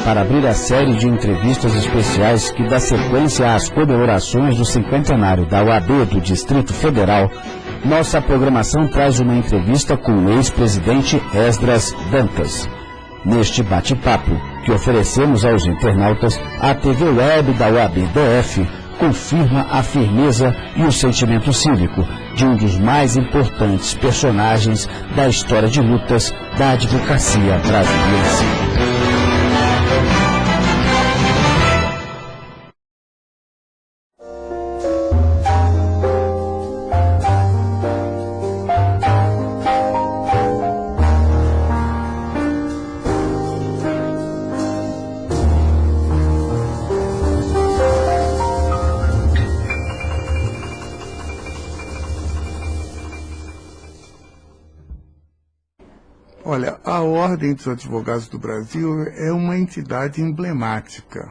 para abrir a série de entrevistas especiais que dá sequência às comemorações do cinquentenário da OAB do Distrito Federal, nossa programação traz uma entrevista com o ex-presidente Esdras Dantas. Neste bate-papo que oferecemos aos internautas, a TV Web da OAB-DF confirma a firmeza e o sentimento cívico de um dos mais importantes personagens da história de lutas da advocacia brasileira. Olha, a Ordem dos Advogados do Brasil é uma entidade emblemática.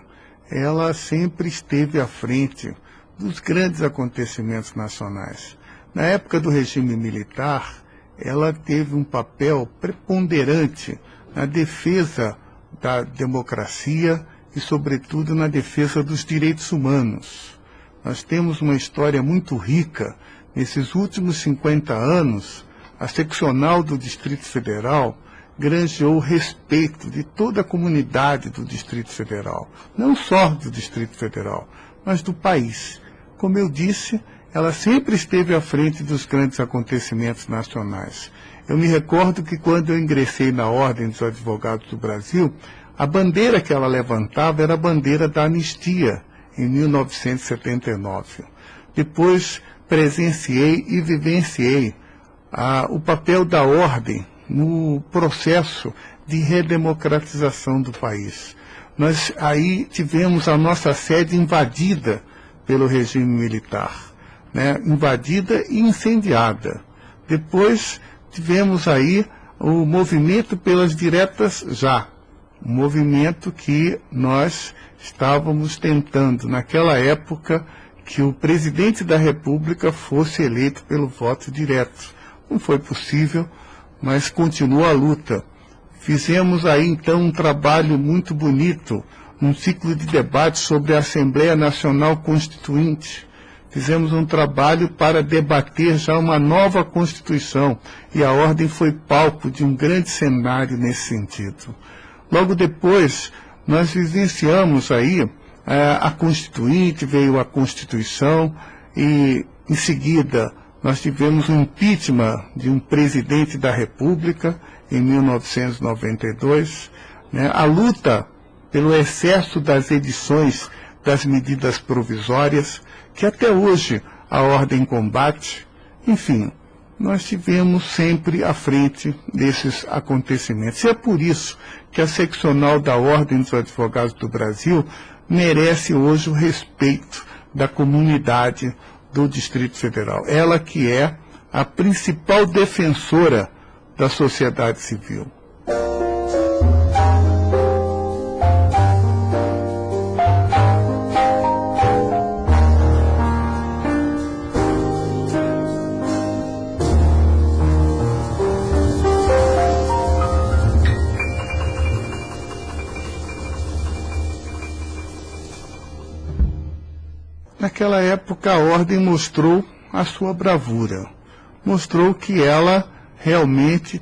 Ela sempre esteve à frente dos grandes acontecimentos nacionais. Na época do regime militar, ela teve um papel preponderante na defesa da democracia e, sobretudo, na defesa dos direitos humanos. Nós temos uma história muito rica. Nesses últimos 50 anos, a seccional do Distrito Federal granjeou o respeito de toda a comunidade do Distrito Federal. Não só do Distrito Federal, mas do país. Como eu disse, ela sempre esteve à frente dos grandes acontecimentos nacionais. Eu me recordo que quando eu ingressei na Ordem dos Advogados do Brasil, a bandeira que ela levantava era a bandeira da anistia, em 1979. Depois presenciei e vivenciei o papel da Ordem no processo de redemocratização do país. Nós aí tivemos a nossa sede invadida pelo regime militar, né? Invadida e incendiada. Depois tivemos aí o movimento pelas diretas já, um movimento que nós estávamos tentando, naquela época, que o presidente da República fosse eleito pelo voto direto. Não foi possível, mas continua a luta. Fizemos aí, então, um trabalho muito bonito, um ciclo de debate sobre a Assembleia Nacional Constituinte. Fizemos um trabalho para debater já uma nova Constituição, e a Ordem foi palco de um grande cenário nesse sentido. Logo depois, nós vivenciamos aí a Constituinte, veio a Constituição, e, em seguida, nós tivemos um impeachment de um presidente da República em 1992, né? A luta pelo excesso das edições das medidas provisórias, que até hoje a Ordem combate. Enfim, nós estivemos sempre à frente desses acontecimentos. E é por isso que a seccional da Ordem dos Advogados do Brasil merece hoje o respeito da comunidade do Distrito Federal. Ela que é a principal defensora da sociedade civil. Naquela época, a Ordem mostrou a sua bravura, mostrou que ela realmente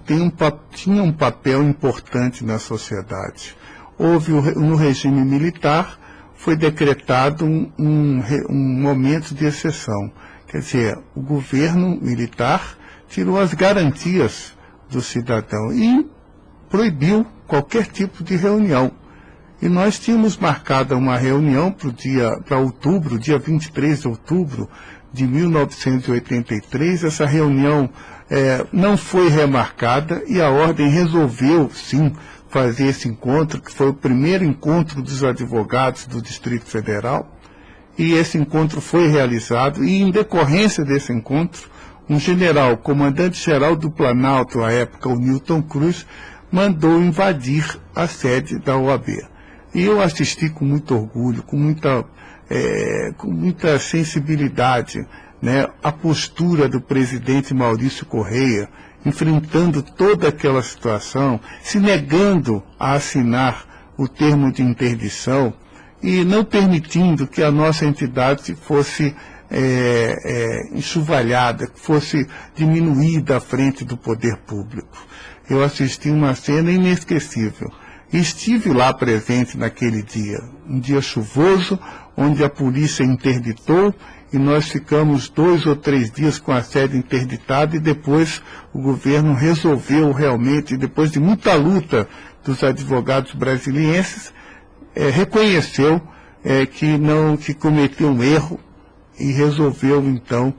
tinha um papel importante na sociedade. Houve, no regime militar, foi decretado um momento de exceção. Quer dizer, o governo militar tirou as garantias do cidadão e proibiu qualquer tipo de reunião. E nós tínhamos marcado uma reunião para outubro, dia 23 de outubro de 1983. Essa reunião não foi remarcada e a Ordem resolveu, sim, fazer esse encontro, que foi o primeiro encontro dos advogados do Distrito Federal. E esse encontro foi realizado e, em decorrência desse encontro, um general, comandante-geral do Planalto, à época, o Newton Cruz, mandou invadir a sede da OAB. E eu assisti com muito orgulho, com muita sensibilidade, né, a postura do presidente Maurício Correia, enfrentando toda aquela situação, se negando a assinar o termo de interdição e não permitindo que a nossa entidade fosse enxovalhada, que fosse diminuída à frente do poder público. Eu assisti uma cena inesquecível. Estive lá presente naquele dia, um dia chuvoso, onde a polícia interditou e nós ficamos 2 ou 3 dias com a sede interditada e depois o governo resolveu realmente, depois de muita luta dos advogados brasilienses, reconheceu que cometeu um erro e resolveu então,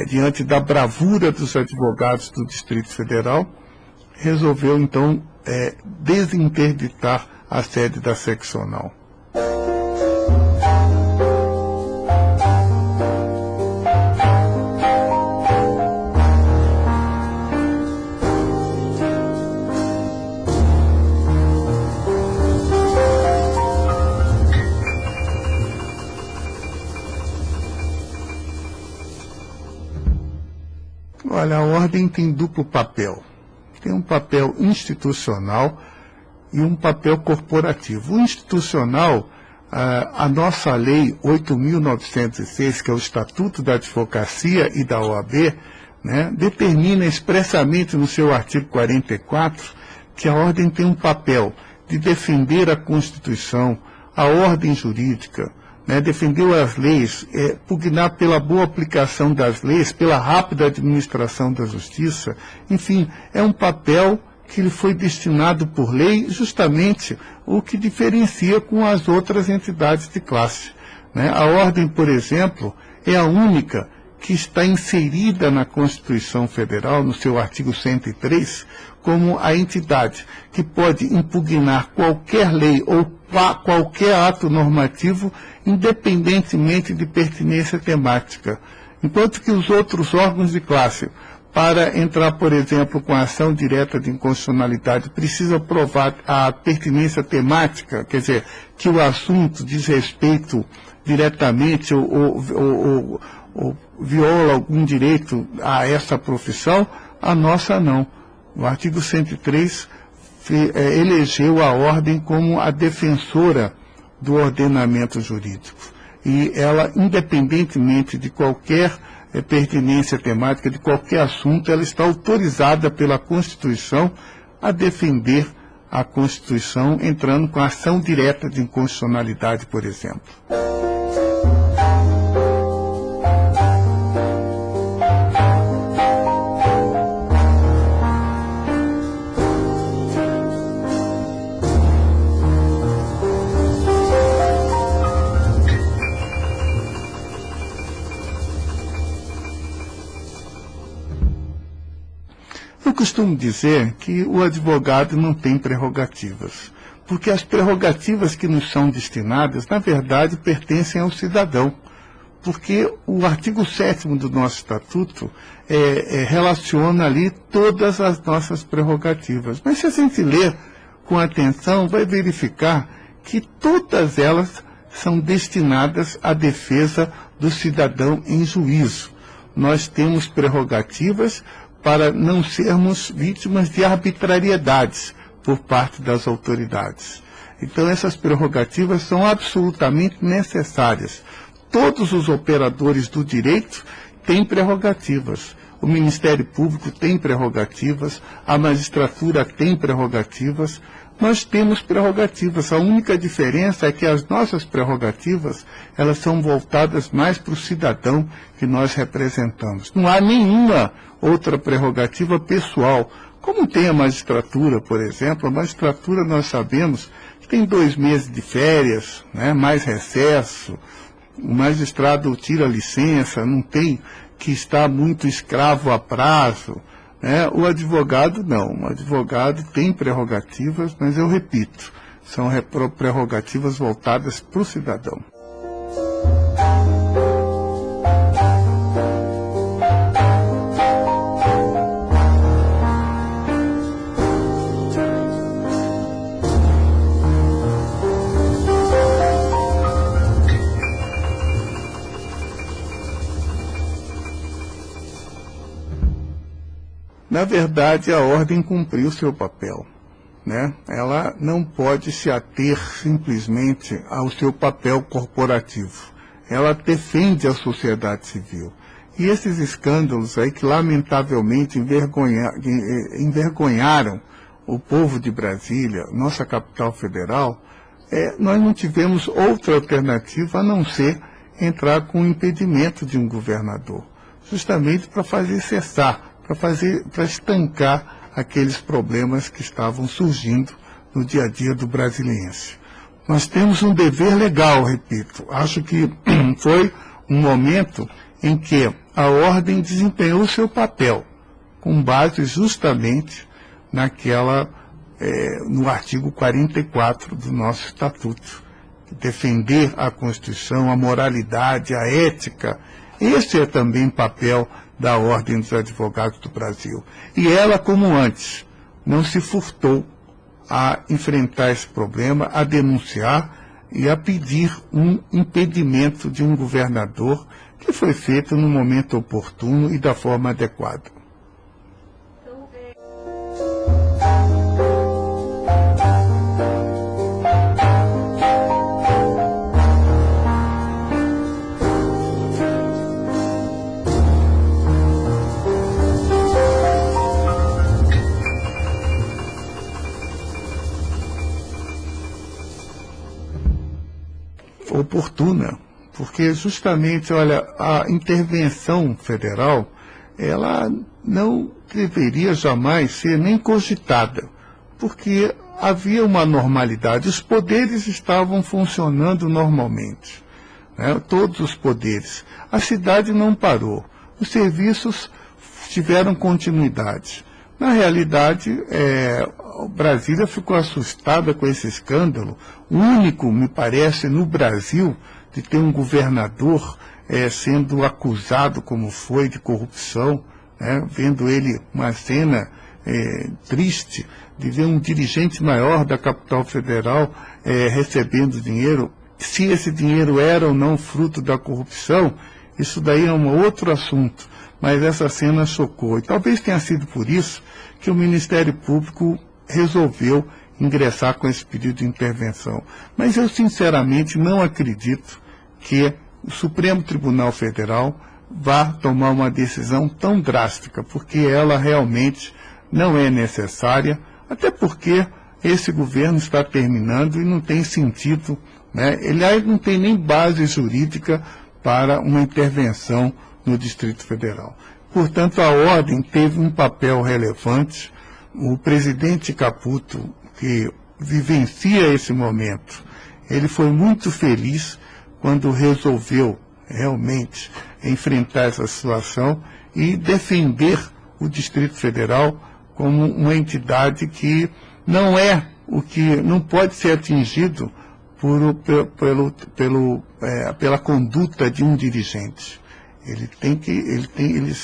diante da bravura dos advogados do Distrito Federal, resolveu então desinterditar a sede da seccional. Olha, a ordem tem duplo papel. Tem um papel institucional e um papel corporativo. O institucional, a nossa lei 8.906, que é o Estatuto da Advocacia e da OAB, né, determina expressamente no seu artigo 44 que a ordem tem um papel de defender a Constituição, a ordem jurídica, né, defender as leis, pugnar pela boa aplicação das leis, pela rápida administração da justiça. Enfim, é um papel que lhe foi destinado por lei, justamente o que diferencia com as outras entidades de classe, né? A ordem, por exemplo, é a única que está inserida na Constituição Federal, no seu artigo 103, como a entidade que pode impugnar qualquer lei ou qualquer ato normativo, independentemente de pertinência temática. Enquanto que os outros órgãos de classe, para entrar, por exemplo, com a ação direta de inconstitucionalidade, precisam provar a pertinência temática, quer dizer, que o assunto diz respeito diretamente ou viola algum direito a essa profissão, a nossa não. O artigo 103 elegeu a ordem como a defensora do ordenamento jurídico. E ela, independentemente de qualquer pertinência temática, de qualquer assunto, ela está autorizada pela Constituição a defender a Constituição, entrando com ação direta de inconstitucionalidade, por exemplo. Eu costumo dizer que o advogado não tem prerrogativas, porque as prerrogativas que nos são destinadas, na verdade, pertencem ao cidadão, porque o artigo 7º do nosso Estatuto relaciona ali todas as nossas prerrogativas. Mas se a gente ler com atenção, vai verificar que todas elas são destinadas à defesa do cidadão em juízo. Nós temos prerrogativas para não sermos vítimas de arbitrariedades por parte das autoridades. Então, essas prerrogativas são absolutamente necessárias. Todos os operadores do direito têm prerrogativas. O Ministério Público tem prerrogativas, a magistratura tem prerrogativas, nós temos prerrogativas. A única diferença é que as nossas prerrogativas, elas são voltadas mais para o cidadão que nós representamos. Não há nenhuma outra prerrogativa pessoal. Como tem a magistratura, por exemplo, a magistratura nós sabemos que tem 2 meses de férias, né, mais recesso, o magistrado tira licença, não tem que estar muito escravo a prazo. O advogado não, o advogado tem prerrogativas, mas eu repito, são prerrogativas voltadas para o cidadão. Na verdade, a ordem cumpriu seu papel. né, ela não pode se ater simplesmente ao seu papel corporativo. Ela defende a sociedade civil. E esses escândalos aí que lamentavelmente envergonharam o povo de Brasília, nossa capital federal, nós não tivemos outra alternativa a não ser entrar com o impedimento de um governador, justamente para fazer cessar, para estancar aqueles problemas que estavam surgindo no dia a dia do brasiliense. Nós temos um dever legal, repito. Acho que foi um momento em que a ordem desempenhou o seu papel, com base justamente no artigo 44 do nosso Estatuto. Defender a Constituição, a moralidade, a ética. Esse é também papel da Ordem dos Advogados do Brasil. E ela, como antes, não se furtou a enfrentar esse problema, a denunciar e a pedir um impedimento de um governador, que foi feito no momento oportuno e da forma adequada. Oportuna, porque justamente, olha, a intervenção federal, ela não deveria jamais ser nem cogitada, porque havia uma normalidade, os poderes estavam funcionando normalmente, né? Todos os poderes. A cidade não parou, os serviços tiveram continuidade. Na realidade, Brasília ficou assustada com esse escândalo, o único, me parece, no Brasil, de ter um governador sendo acusado, como foi, de corrupção, né? Vendo ele uma cena triste, de ver um dirigente maior da capital federal recebendo dinheiro. Se esse dinheiro era ou não fruto da corrupção, isso daí é um outro assunto. Mas essa cena chocou. E talvez tenha sido por isso que o Ministério Público resolveu ingressar com esse pedido de intervenção. Mas eu, sinceramente, não acredito que o Supremo Tribunal Federal vá tomar uma decisão tão drástica, porque ela realmente não é necessária, até porque esse governo está terminando e não tem sentido, né? Ele aí não tem nem base jurídica para uma intervenção no Distrito Federal. Portanto, a ordem teve um papel relevante. O presidente Caputo, que vivencia esse momento, ele foi muito feliz quando resolveu realmente enfrentar essa situação e defender o Distrito Federal como uma entidade que não pode ser atingido pela conduta de um dirigente. Ele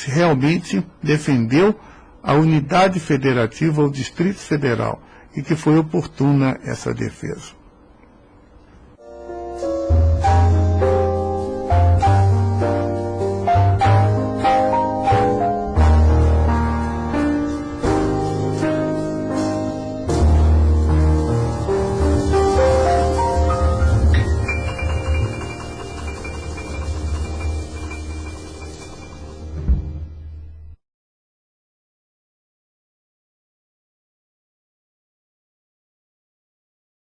realmente defendeu a unidade federativa, o Distrito Federal, e que foi oportuna essa defesa.